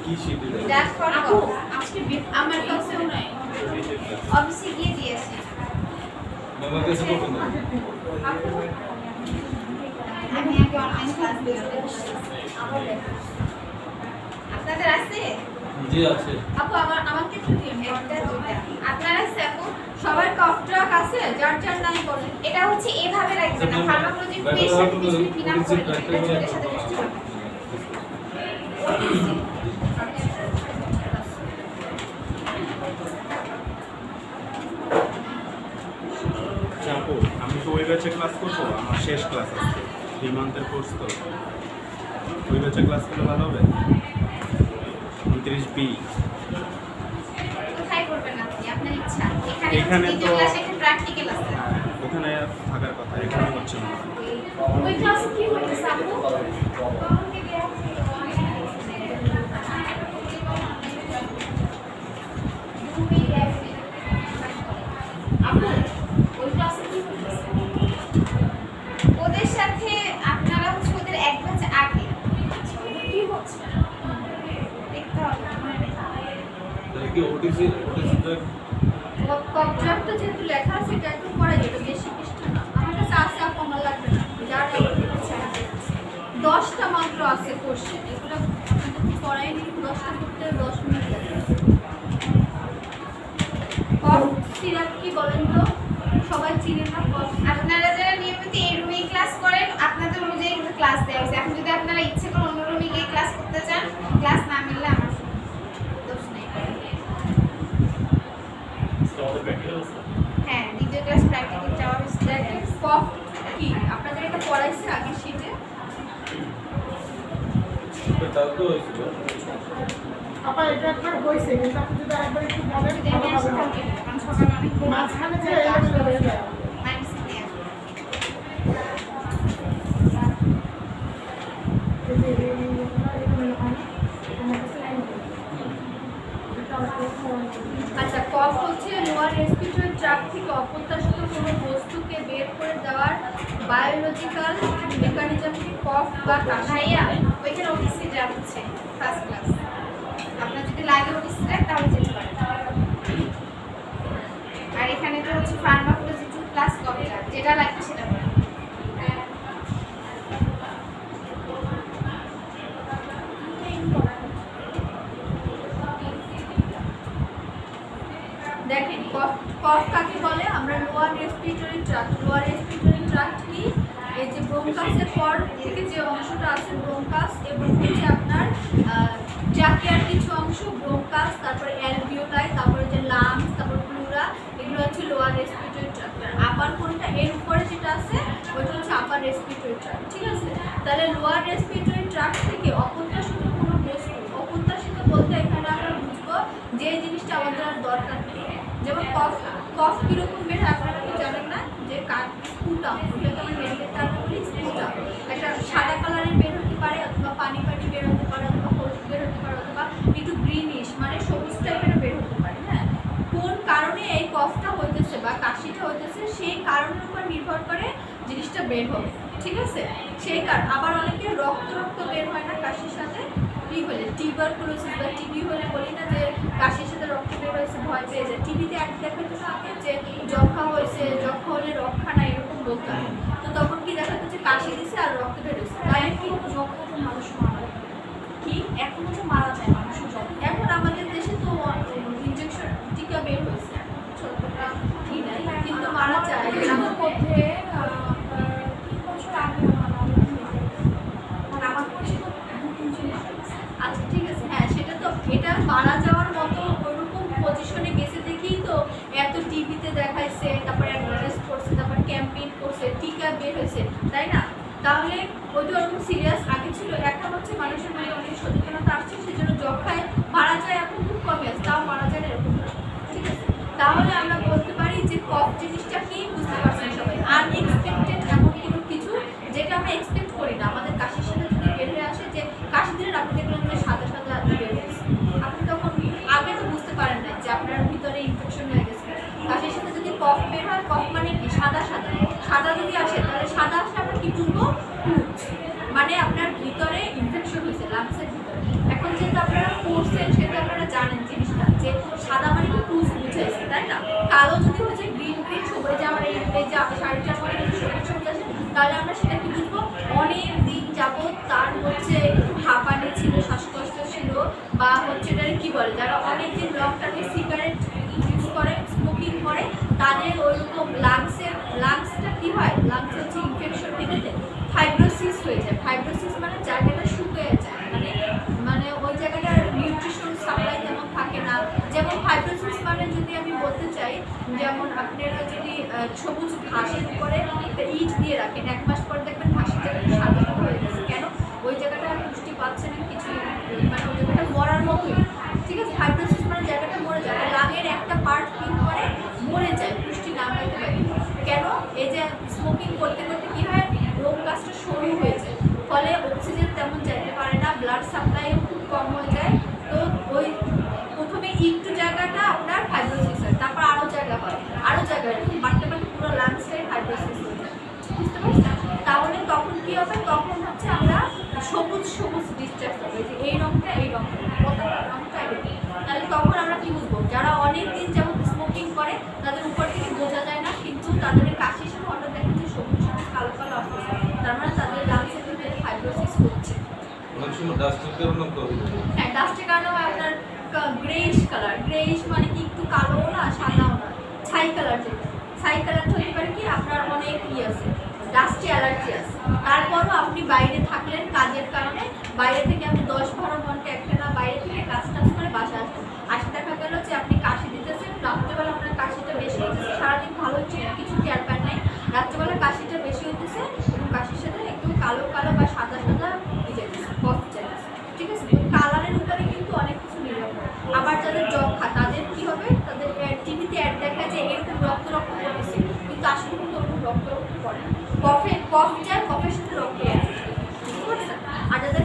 That's for আপু আজকে আমার কাছেও নাই অফিসে গিয়ে দিয়েছি মামা কাছে কখন আপু আমি আগে অনলাইন ক্লাস দিয়েছি আপনাদের আছে জি আছে আপু আমাকে একটু দিন একটা দুটো আপনার আছে আপু সবার কফ ট্রাক আছে যার যার নাম বলেন এটা হচ্ছে এভাবে রাখবেন না ফার্মাকোলজি পেশ কিছু বিনা করে এটা এর সাথে মিক্স করবেন আপু আমি তো ওই ব্যাচে ক্লাস করবো আমার শেষ ক্লাস আছে 3 মান্থের কোর্স তো ওই ব্যাচে ক্লাস করলে ভালো হবে 29 বি কোথায় করবেন আপনি আপনার ইচ্ছা এখানে তো ক্লাসে একটা প্র্যাকটিক্যাল আছে ওখানে থাকার কথা এখানে হচ্ছে না ওই ক্লাসে কি হইছে আপু ওদের সাথে আপনারা হচ্ছে ওদের এক ব্যাচ আগে কি হচ্ছে দেখতে হবে তাহলে কি ওটিসি কবজারটা যেহেতু লেখা আছে এটা একটু পড়া যাবে বেশি পৃষ্ঠা না আমার কাছে আছে আর কম লাগবে না যার 10টা মাত্র আছে কোশ্চেন এগুলো আপনাদের পড়াইনি 10টা করতে 10 মিনিট লাগে কফ সিরাপ কি বলেন তো সবাই চিনেন না কফ আপনারা যারা নিয়মিত এই রুমে ক্লাস করেন আপনাদের অনুযায়ী কিন্তু ক্লাস দেওয়া হয়েছে এখন যদি আপনারা ইচ্ছে করে অন্য রুমে গিয়ে ক্লাস করতে চান ক্লাস না মিললে আমার দোষ নেই হ্যাঁ দ্বিতীয় ক্লাস প্র্যাকটিক্যাল যাওয়া হচ্ছে কফ কি আপনাদের এটা পড়াইছে আগে শীটে তাও তো হয়েছিল আপা এটা একবার হয়েছে কিন্তু আপনি যদি আরেকবার একটু বলেন যদি আমি আসি থাকি কারণ সকালে অনেক মাঝখানে যে এলোমেলো হয়ে যায় মাইনাস দিয়ে এই যে এলোমেলো হয় না আমার কাছে লাইন আচ্ছা কফ হচ্ছে লোয়ার রেসপিরেটরি ট্র্যাক্ট থেকে অপ্রত্যাশিত কোনো বস্তুকে বের করে দেওয়ার বায়োলজিক্যাল মেকানিজমকে কফ বা কাশাইয়া ওইখানে ওটিসি যা হচ্ছে ফার্স্ট ক্লাস আপনার যদি লাগে ওটিসি তাহলে যেতে পারেন আর এখানে তো হচ্ছে ফার্মাকোলজি 2 ক্লাস কবজার যেটা লাগবে সেটা পড়েন দেখেন কফ কাকে বলে আমরা লোয়ার রেসপিরেটরি ট্র্যাক্ট কি এই যে ব্রোঙ্কাসের পর থেকে যে অংশটা আছে ব্রোঙ্কাস এবং হচ্ছে আপনার ট্রাকিয়ার কিছু অংশ ব্রোঙ্কাস তারপরে অ্যালভিওলাই তারপরে যে লাংস তারপর প্লুরা এগুলো হচ্ছে লোয়ার রেসপিরেটরি ট্র্যাক্ট আর আপার কোনটা এর উপরে যেটা আছে ওইটা হচ্ছে আপার রেসপিরেটরি ট্র্যাক্ট ঠিক আছে তাহলে লোয়ার রেসপিরেটরি ট্র্যাক্ট থেকে অপ্রত্যাশিত কোনো বস্তু অপ্রত্যাশিত বলতে এখানে আমরা বুঝবো যে জিনিসটা আমাদের আর দরকার নেই যেমন কফ কীরকম বের হয় আপনারা তো জানেন না যে স্পুটাম ওটাকে আমরা মেডিকেল টার্মে বলি স্পুটাম একটা সাদা কালারের বের হতে পারে অথবা পানি বের হতে পারে অথবা হলুদ বের হতে পারে অথবা একটু গ্রিনিশ মানে সবুজ টাইপের বের হতে পারে হ্যাঁ কোন কারণে এই কফটা হইতেছে বা কাশিটা হইতেছে সেই কারণের উপর নির্ভর করে জিনিসটা বের হবে ঠিক আছে সেই কারণ আবার অনেকে রক্ত বের হয় না কাশির সাথে কি হলে টিউবারকুলোসিস বা টিবি হলে বলি না যে কাশির সাথে রক্ত বের হয়েছে ভয় পেয়ে যায় টিবিতে এক দেখাতে থাকে যে যক্ষা হয়েছে যক্ষা হলে রক্ষা নাই এরকম বলতে হয় তো তখন কি দেখাতে যে কাশি দিছে আর রক্ত বের হয়েছে তাই কি যক্ষা তো মানুষ মারা কি এখনো তো মারা যায় মানুষ এখন আমাদের দেশে তো ইনজেকশন টিকা বের হয়েছে ছোটটা কি নাই কিন্তু মারা যায় আমার মধ্যে 3 বছর আগে আমার আচ্ছা ঠিক আছে হ্যাঁ সেটা তো এটা মারা যাওয়ার মতো ওইরকম পজিশনে গেছে দেখেই তো এত টিভিতে দেখাইছে তারপরে অ্যাডভার্টাইজ করছে তারপর ক্যাম্পেইন করছে টিকা বের হয়েছে তাই না তাহলে ওইটা ওরকম সিরিয়াস আগে ছিল এখন হচ্ছে মানুষের মনে অনেক সচেতনতা আসছে সেজন্য যক্ষায় মারা যায় এখন খুব কমে আছে তাও মারা যায় এরকম না ঠিক আছে তাহলে আমরা বলতে পারি যে কফ জিনিসটা কি বুঝতে পারছেন সবাই আনএক্সপেক্টেড এমন কোনো কিছু যেটা আমরা এক্সপেক্ট করি না আমাদের কাশির সাথে যদি বের হয়ে আসে যে কাশি দিনের আপনি দেখলেন যে সাদা বের হয়েছে আপনি তখন আগে তো বুঝতে পারেন না যে আপনার ভিতরে ইনফেকশন হয়ে গেছে কাশির সাথে যদি কফ বের হয় কফ মানে কি সাদা যদি আসে তাহলে সাদা আসলে আমরা কি বুঝবো মানে আপনার ভিতরে ইনফেকশন হয়েছে লাংসের ভিতরে এখন যেহেতু আপনারা কোর্স আপনারা যদি সবুজ ঘাসের উপরে ইট দিয়ে রাখেন, 1 মাস পরে দেখবেন ঘাসের জায়গাটা সাদা সাদা হয়ে গেছে। কেন? ওই জায়গাটা পুষ্টি পাচ্ছে না কিছু, মানে ওই জায়গাটা মরার মতোই। ঠিক আছে, ফাইব্রোসিস মানে জায়গাটা মরে যায়, লাঙের একটা পার্ট কি করে মরে যায়, পুষ্টি না পাইতে পারে। কেন? এই যে স্মোকিং করতে করতে কি হয়, ব্রোঙ্কাসটা সরু হয়ে যায়, ফলে অক্সিজেন তেমন যাইতে পারে না, ব্লাড সাপ্লাইও খুব কম হয়ে যায়। তো ওই প্রথমে একটু জায়গাটা আপনার ফাইব্রোসিস হয়, তারপর আরও জায়গা হয়, আরও জায়গা এরকম বাড়তে বাড়তে পুরো লাংসটাই ফাইব্রোসিস হয়ে যায়। বুঝতে পারছেন? তাহলে তখন কি হবে, তখন হচ্ছে আমরা সবুজ সবুজ ডিসচার্জ হবে, যে এই রঙটা এই রঙটা রঙটা এরকম। তাহলে তখন আমরা কি বুঝবো, যারা অনেক দিন যেমন স্মোকিং করে তাদের উপর থেকে বোঝা যায় না, কিন্তু তাদের কাশির সাথে হঠাৎ দেখেন যে সবুজ সবুজ কালো কালো আসছে, তার মানে তাদের লাংসের ভিতরে ফাইব্রোসিস হচ্ছে। অনেক সময় ডাস্টের কারণে তো হ্যাঁ, ডাস্টের কারণে আপনার গ্রেইশ কালার, গ্রেইশ মানে কি একটু কালো না সাদাও না, ছাই কালার, যেটা ছাই কালারটা হতে পারে কি আপনার অনেক আছে, ডাস্টে অ্যালার্জি আছে। তারপরও আপনি বাইরে থাকলেন কাজের কারণে, বাইরে থেকে আপনি 10-12 ঘন্টা একটানা বাইরে থেকে কাজ করে বাসা আসবেন, আসে দেখা গেল যে আপনি কাশি দিতেছেন, রাত্রেবেলা আপনার কাশিটা বেশি হতেছে, সারাদিন ভালো হচ্ছে কিছু কেয়ার পান নাই, রাত্রেবেলা কাশিটা বেশি হতেছে এবং কাশির সাথে একটু কালো কালো বা সাদা সাদা কফ চাইছে। ঠিক আছে, কালারের উপরে কিন্তু অনেক কিছু নির্ভর করে। আবার যাদের যক্ষা তাদের কি হবে, তাদের টিভিতে অ্যাড দেখা যায় এরকম রক্ত রক্ত করতেছে, কিন্তু আসলে কিন্তু ওরকম রক্ত রক্ত করে না, কফ যায়, কফের সাথে রক্ত যায়। বুঝতে পারছেন? আর যাদের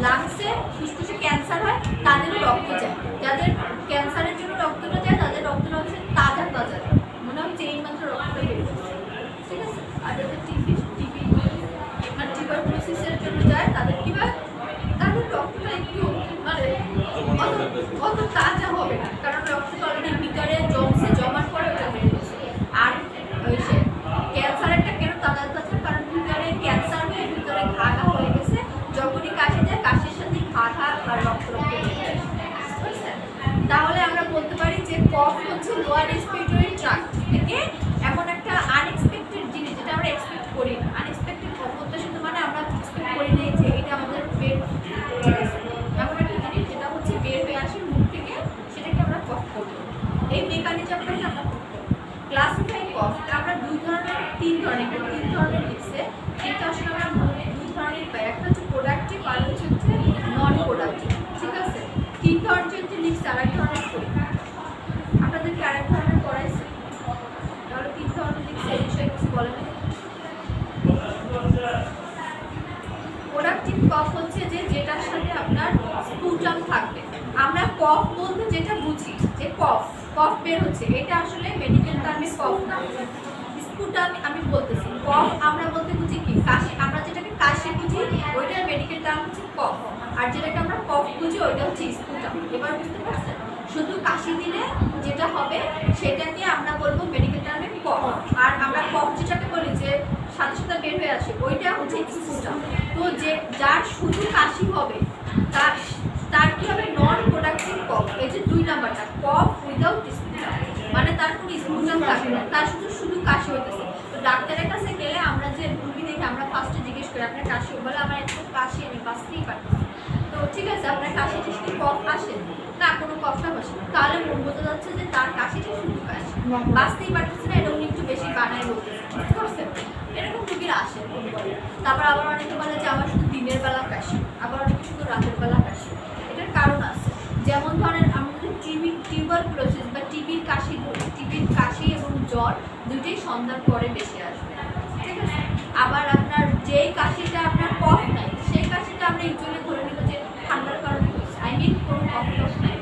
লাংসে ফুসফুসে ক্যান্সার হয় তাদেরও রক্ত যায়, যাদের ক্যান্সারের জন্য রক্তটা যায় তাদের রক্তটা হচ্ছে তাজা তাজা, মনে হচ্ছে এই মাত্র রক্তটা বেরোচ্ছে। ঠিক আছে, আর যাদের টিবি আর টিউবারকুলোসিসের জন্য যায় তাদের কি হয়, তাদের রক্তটা একটু মানে অত তাজা হবে না, কারণ রক্তটা অলরেডি ভিতরে জমছে, জমার পরে ওটা বেরিয়েছে। আর ওই সে ক্যান্সারেরটা কেন তাজা তাজা, কারণ ভিতরে ক্যান্সার হয়ে ভিতরে ঘা ঘা হয়ে গেছে, যখনই কাশি যায় কাশির সাথে ঘা ঘা আর রক্ত রক্ত বেরিয়ে আসে। বুঝতে পারছেন? তাহলে আমরা বলতে পারি যে কফ হচ্ছে লোয়ার রেসপিরেটরি ট্র্যাক্ট থেকে এমন একটা আনএক্সপেক্টেড জিনিস, যেটা আমরা এক্সপেক্ট করি না। আনএক্সপেক্টেড অপ্রত্যাশিত মানে আমরা এক্সপেক্ট করি না যে এটা আমাদের বের, ঠিক আছে, এমন একটা জিনিস যেটা হচ্ছে বের হয়ে আসে মুখ থেকে, সেটাকে আমরা কফ করবো। এই মেকানিজমটাকে আমরা ক্লাসিফাই কফ আমরা তিন ধরনের লিখছে, যেটা আসলে আমরা 2 ধরনের পাই, একটা হচ্ছে প্রোডাক্টিভ আর হচ্ছে নন প্রোডাক্টিভ। ঠিক আছে, 3 ধরনের যে লিখছে, আর এক ধরনের করি আপনাদেরকে আরেক ধরনের পড়াইছে, তাহলে 3 ধরনের লিখছে, এই বিষয়ে কিছু বলে না। প্রোডাক্টিভ কফ হচ্ছে যে যেটার সাথে আপনার স্পুটাম থাকবে। আমরা কফ বলতে যেটা বুঝি যে কফ বের হচ্ছে, এটা আসলে মেডিকেল টার্মে কফ না, স্পুটাম আমি বলতেছি। কফ আমরা বলতে বুঝি কি, কাশি, আমরা যেটাকে কাশি বুঝি ওইটার মেডিকেল টার্ম হচ্ছে কফ, আর যেটাকে আমরা কফ বুঝি ওইটা হচ্ছে স্পুটাম। এবার বুঝতে পারছেন? শুধু কাশি দিলে যেটা হবে সেটাকে আমরা বলবো মেডিকেল টার্মে কফ, আর আমরা কফ যেটাকে বলি যে সাথে সাথে বের হয়ে আসে ওইটা হচ্ছে স্পুটাম। তো যে যার শুধু কাশি হবে তার কি হবে, নন প্রোডাক্টিভ কফ। এই যে 2 নাম্বারটা, কফ উইদাউট স্পুটাম, মানে তার কোনো স্পুটাম থাকবে না, তার শুধু কাশি হইতেছে। তো ডাক্তারের কাছে গেলে আমরা যে রুগী দেখি আমরা ফার্স্টে জিজ্ঞেস করি আপনার কাশি, বলে আমার একটু কাশি, আমি বাঁচতেই পারতেছি। তো ঠিক আছে, আপনার কাশিটা শুধু কফ আসে না, কোনো কফটা বসে না, তাহলে বোঝা যাচ্ছে যে তার কাশিটা শুধু কাশি, বাঁচতেই পারতেছে না, এটা উনি একটু বেশি বানায় বলতেছে। বুঝতে পারছেন? এরকম রুগীরা আসে। তারপর আবার অনেকে বলে যে আমার শুধু দিনের বেলা কাশি, আবার অনেকে শুধু রাতের বেলা কাশি। এটার কারণ আছে, যেমন ধরেন আমাদের টিউবারকুলোসিস বা টিবির কাশি এবং জ্বর দুইটাই সন্ধ্যার পরে বেশি আসবে। ঠিক আছে, আবার আপনার যেই কাশিটা আপনার কফ নাই, সেই কাশিটা আমরা ইউজুয়ালি ধরে নিব যে ঠান্ডার কারণে হচ্ছে, কোনো কফ টফ নাই,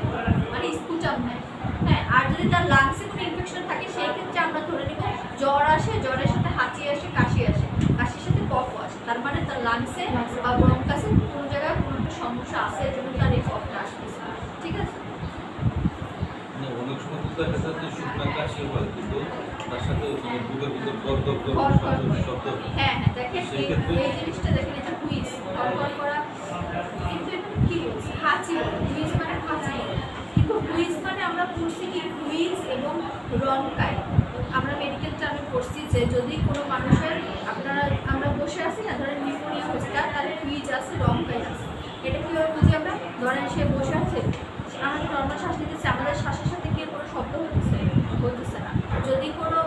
মানে স্পুটাম নাই। হ্যাঁ, আর যদি তার লাংসে কোনো ইনফেকশন থাকে সেই ক্ষেত্রে আমরা ধরে নিব জ্বর আসে, জ্বরের সাথে হাঁচি আসে, কাশি আসে, কাশির সাথে কফ আসে, তার মানে তার লাংসে বা ব্রঙ্কাসে কোনো জায়গায় কোনো একটা সমস্যা আছে, এর জন্য তার এই কফটা আসতেছে। ঠিক আছে, অনেক সময় তো দেখা যাচ্ছে শুকনা কাশি হয়, কিন্তু তার সাথে বুকের ভিতর গদগদ শব্দ। হ্যাঁ, দেখেন এই জিনিসটা দেখেন, এটা হুইজ কল করা, কিন্তু এটা কি বলছে, হাঁচি, হুইজ মানে হাঁচি, কিন্তু হুইজ মানে আমরা পড়ছি কি হুইজ এবং রনকাই। আমরা মেডিকেল টার্মে পড়ছি যে যদি কোনো মানুষের আমরা বসে আছি না, ধরেন নিউমোনিয়া হচ্ছে, তাহলে হুইজ আছে, রনকাই আছে। এটা কীভাবে বুঝি আমরা, ধরেন সে বসে আছে, আমাদের নর্মাল শ্বাস নিতেছে, আমাদের শ্বাসের সাথে কি কোনো শব্দ হতেছে না। যদি কোনো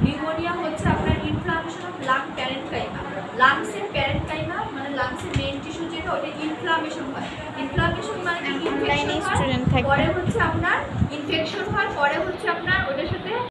নিউমোনিয়া হচ্ছে আপনার ইনফ্লামেশন অফ লাং প্যারেনকাইমা, লাংসের প্যারেনকাইমা মানে লাংসের মেইন টিস্যু যেটা ওটা ইনফ্লামেশন হয়। ইনফ্লামেশন মানে ইনফেকশন হয়, পরে হচ্ছে আপনার ইনফেকশন হয়, পরে হচ্ছে আপনার